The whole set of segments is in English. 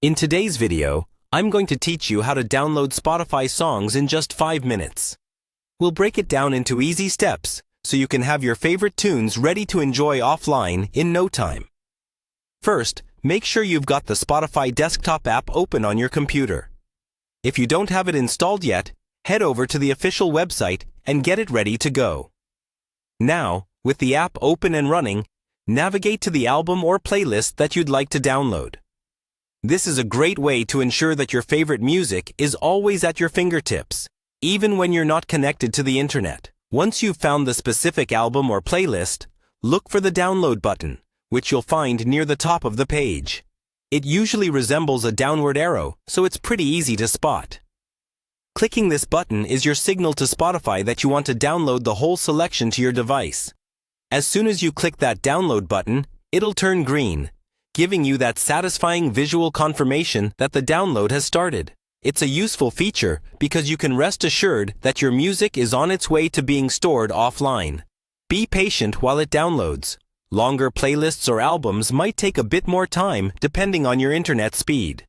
In today's video, I'm going to teach you how to download Spotify songs in just 5 minutes. We'll break it down into easy steps so you can have your favorite tunes ready to enjoy offline in no time. First, make sure you've got the Spotify desktop app open on your computer. If you don't have it installed yet, head over to the official website and get it ready to go. Now, with the app open and running, navigate to the album or playlist that you'd like to download. This is a great way to ensure that your favorite music is always at your fingertips, even when you're not connected to the internet. Once you've found the specific album or playlist, look for the download button, which you'll find near the top of the page. It usually resembles a downward arrow, so it's pretty easy to spot. Clicking this button is your signal to Spotify that you want to download the whole selection to your device. As soon as you click that download button, it'll turn green, giving you that satisfying visual confirmation that the download has started. It's a useful feature because you can rest assured that your music is on its way to being stored offline. Be patient while it downloads. Longer playlists or albums might take a bit more time depending on your internet speed.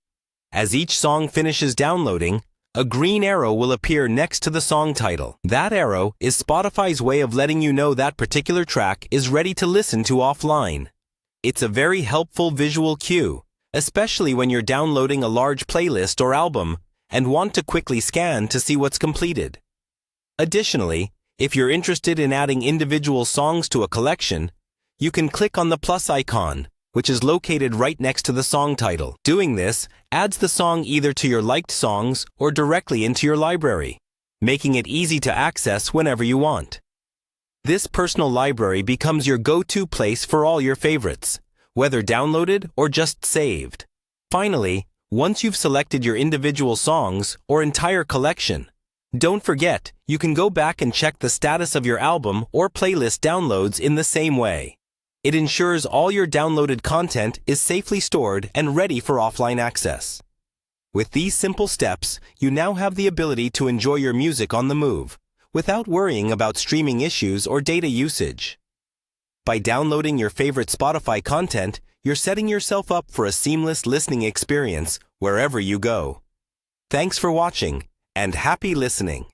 As each song finishes downloading, a green arrow will appear next to the song title. That arrow is Spotify's way of letting you know that particular track is ready to listen to offline. It's a very helpful visual cue, especially when you're downloading a large playlist or album and want to quickly scan to see what's completed. Additionally, if you're interested in adding individual songs to a collection, you can click on the plus icon, which is located right next to the song title. Doing this adds the song either to your liked songs or directly into your library, making it easy to access whenever you want. This personal library becomes your go-to place for all your favorites, whether downloaded or just saved. Finally, once you've selected your individual songs or entire collection, don't forget you can go back and check the status of your album or playlist downloads in the same way. It ensures all your downloaded content is safely stored and ready for offline access. With these simple steps, you now have the ability to enjoy your music on the move, without worrying about streaming issues or data usage. By downloading your favorite Spotify content, you're setting yourself up for a seamless listening experience wherever you go. Thanks for watching, and happy listening.